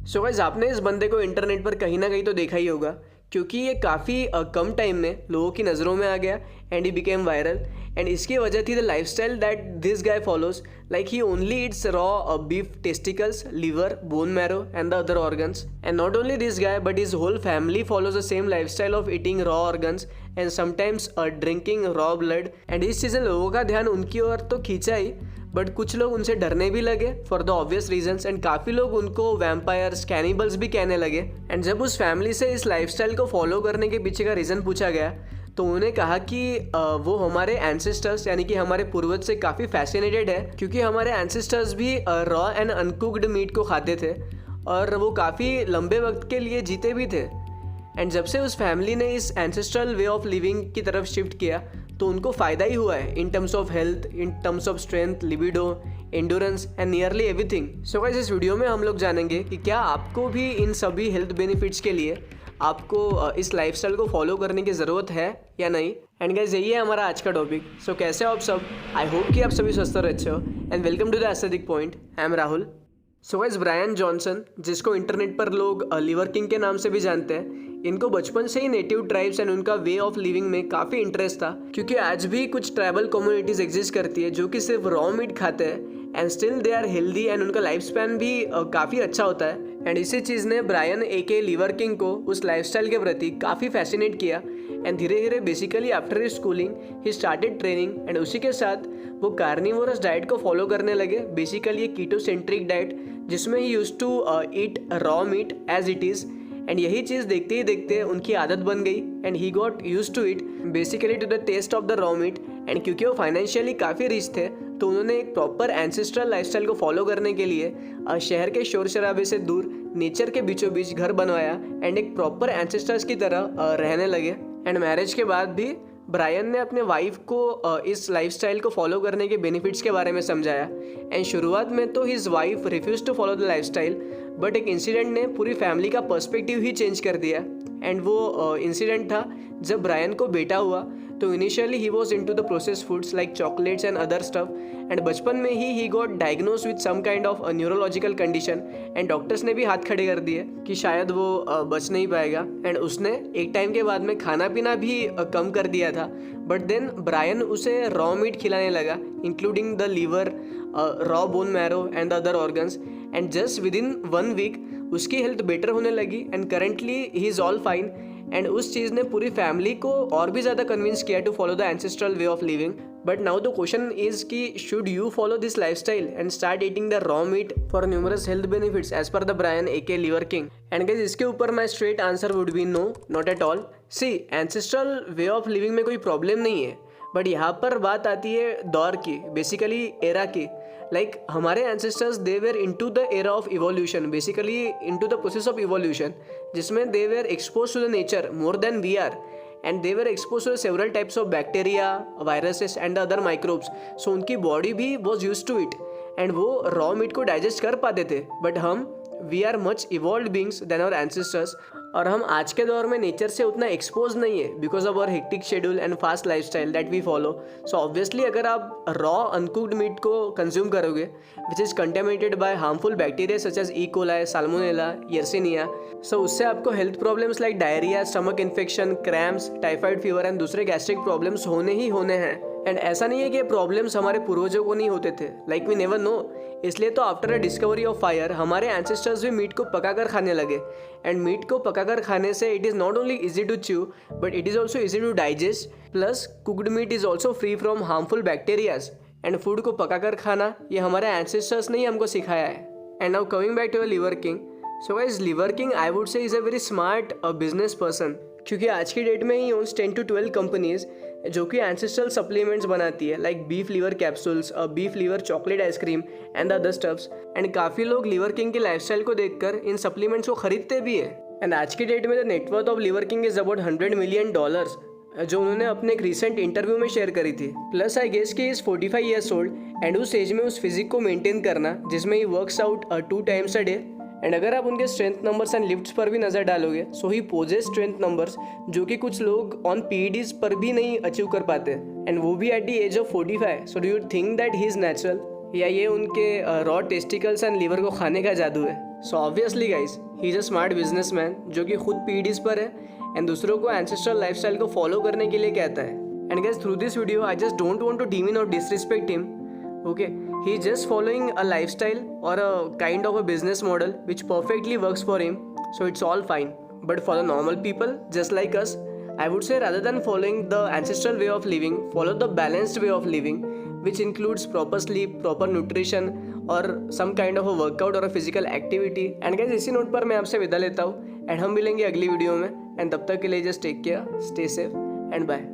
So guys, आपने इस बंदे को इंटरनेट पर कहीं ना कहीं तो देखा ही होगा, क्योंकि ये काफ़ी कम टाइम में लोगों की नज़रों में आ गया and he became viral. And इसकी वजह थी the lifestyle that this guy follows. Like he only eats raw beef testicles, liver, bone marrow and the other organs. And not only this guy but his whole family follows the same lifestyle of eating raw organs and sometimes drinking raw blood. And इस चीज़ ने लोगों का ध्यान उनकी ओर तो खींचा ही, but कुछ लोग उनसे डरने भी लगे for the obvious reasons. And काफ़ी लोग उनको वैम्पायर्स, कैनिबल्स भी कहने लगे। एंड जब उस फैमिली से इस लाइफस्टाइल को फॉलो करने के पीछे का रीज़न पूछा गया तो उन्होंने कहा कि वो हमारे एंसेस्टर्स यानी कि हमारे पूर्वज से काफ़ी फैसिनेटेड है, क्योंकि हमारे एंसेस्टर्स भी रॉ एंड अनकुक्ड मीट को खाते थे और वो काफ़ी लंबे वक्त के लिए जीते भी थे। एंड जब से उस फैमिली ने इस एंसेस्ट्रल वे ऑफ लिविंग की तरफ शिफ्ट किया तो उनको फ़ायदा ही हुआ है in terms of health, in terms of strength, libido, endurance and nearly everything. So guys, इस वीडियो में हम लोग जानेंगे कि क्या आपको भी इन सभी हेल्थ बेनिफिट्स के लिए आपको इस लाइफस्टाइल को फॉलो करने की ज़रूरत है या नहीं। एंड गाइस, यही है हमारा आज का टॉपिक। सो कैसे हो आप सब? आई होप कि आप सभी स्वस्थ और अच्छे हो। And welcome to the aesthetic point. I am Rahul. So guys, Brian Johnson, जिसको इंटरनेट पर लोग लिवर किंग के नाम से भी जानते हैं, इनको बचपन से ही नेटिव ट्राइब्स एंड उनका वे ऑफ लिविंग में काफ़ी इंटरेस्ट था, क्योंकि आज भी कुछ ट्राइबल कम्युनिटीज़ एग्जिस्ट करती है जो कि सिर्फ रॉ मीट खाते हैं and still they are healthy and उनका लाइफ स्पैन भी काफ़ी अच्छा होता है। एंड इसी चीज़ ने ब्रायन एके लिवर किंग को उस लाइफस्टाइल के प्रति काफ़ी फैसिनेट किया। एंड धीरे धीरे basically after his schooling he started training and उसी के साथ वो कार्निवोरस डाइट को फॉलो करने लगे। बेसिकली ये कीटोसेंट्रिक डाइट जिसमें he used to eat raw meat as it is. And यही चीज़ देखते ही देखते उनकी आदत बन गई and he got used to it basically to the taste of the raw meat. And क्योंकि वो फाइनेंशियली काफ़ी रिच थे तो उन्होंने एक प्रॉपर एंसेस्ट्रल लाइफस्टाइल को फॉलो करने के लिए शहर के शोर शराबे से दूर नेचर के बीचों बीच घर बनवाया एंड एक प्रॉपर एंसेस्टर्स की तरह रहने लगे। एंड मैरिज के बाद भी ब्रायन ने अपने वाइफ को इस लाइफस्टाइल को फॉलो करने के बेनिफिट्स के बारे में समझाया। एंड शुरुआत में तो his wife refuse to follow the lifestyle, but एक इंसिडेंट ने पूरी फैमिली का पर्सपेक्टिव ही चेंज कर दिया। एंड वो इंसिडेंट था जब ब्रायन को बेटा हुआ। तो initially he was into the processed foods like chocolates and other stuff. And बचपन में he got diagnose with some kind of neurological condition and doctors ने भी हाथ खड़े कर दिए कि शायद वो बच नहीं पाएगा। एंड उसने एक टाइम के बाद में खाना पीना भी कम कर दिया था। बट देन ब्रायन उसे रॉ मीट खिलाने लगा, including the liver, raw bone marrow and the other organs. And just within 1 week उसकी हेल्थ बेटर होने लगी and currently he is all fine. And उस चीज़ ने पूरी फैमिली को और भी ज़्यादा कन्विंस किया to follow the ancestral way of living. But now the question is कि should you follow this lifestyle and start eating the raw meat for numerous health benefits as per the Brian AKA liver king. And guys, इसके ऊपर my straight answer would be no, not at all. See, ancestral way of living में कोई problem नहीं है, but यहाँ पर बात आती है दौर की, बेसिकली एरा की। लाइक हमारे ancestors they were into the era of evolution, basically into the process of evolution, जिसमें they were expose to the nature more than we are. And they were expose to several types of bacteria, viruses and other microbes. So उनकी body भी was use to it and वो raw meat को digest कर पाते थे। But हम we are much evolve beings then our ancestors, और हम आज के दौर में नेचर से उतना एक्सपोज नहीं है because of our hectic schedule and fast lifestyle that we follow. So obviously अगर आप रॉ अनकुक्ड मीट को कंज्यूम करोगे which is contaminated by harmful bacteria such as E coli, salmonella, yersinia, so उससे आपको health problems like diarrhoea, stomach infection, cramps, typhoid fever and दूसरे gastric problems होने ही होने हैं। एंड ऐसा नहीं है कि ये प्रॉब्लम्स हमारे पूर्वजों को नहीं होते थे, लाइक वी नेवर नो। इसलिए तो after a discovery of fire हमारे एंसेस्टर्स भी मीट को पकाकर खाने लगे। एंड मीट को पकाकर खाने से it is not only easy to chew but it is also easy to digest, plus cooked meat is also free from harmful bacterias. And food को पकाकर खाना ये हमारे एंसेस्टर्स ने ही हमको सिखाया है। And now coming back to a liver king. So guys, liver king I would say is a very smart business person, क्योंकि आज की डेट में ही ओन्स 10 to 12 कंपनीज जो कि एंसेस्ट्रल सप्लीमेंट्स बनाती है, like beef liver capsules, beef liver chocolate ice cream and other stuffs. And काफ़ी लोग लिवर किंग की लाइफस्टाइल को देखकर इन सप्लीमेंट्स को खरीदते भी है। एंड आज की डेट में the net worth of liver king is about $100 million, जो उन्होंने अपने एक रिसेंट इंटरव्यू में शेयर करी थी। प्लस आई गेस कि इज 45 years old एंड उस एज में उस फिजिक को मेंटेन करना जिसमें he works out 2 times a day। And अगर आप उनके स्ट्रेंथ नंबर्स एंड लिफ्ट्स पर भी नज़र डालोगे सो ही पोजेस स्ट्रेंथ नंबर्स जो कि कुछ लोग ऑन पीईडीज पर भी नहीं अचीव कर पाते, एंड वो भी at the age of 45। So do you think that he is natural, या ये उनके रॉ टेस्टिकल्स एंड लीवर को खाने का जादू है? So obviously guys he is a smart businessman जो कि खुद पीढ़ीज पर है एंड दूसरों को एंसेस्ट्रल लाइफस्टाइल को फॉलो करने के लिए कहता है. And guys through this video I just don't want to demean और disrespect him. Okay, he is just following a lifestyle or a kind of a business model which perfectly works for him, so it's all fine. But for the normal people just like us, I would say rather than following the ancestral way of living, follow the balanced way of living, which includes proper sleep, proper nutrition or some kind of a workout or a physical activity. And guys, इसी note पर मैं आपसे विदा लेता हूँ and हम मिलेंगे अगली वीडियो में. एंड तब तक के लिए just take care, stay safe and bye.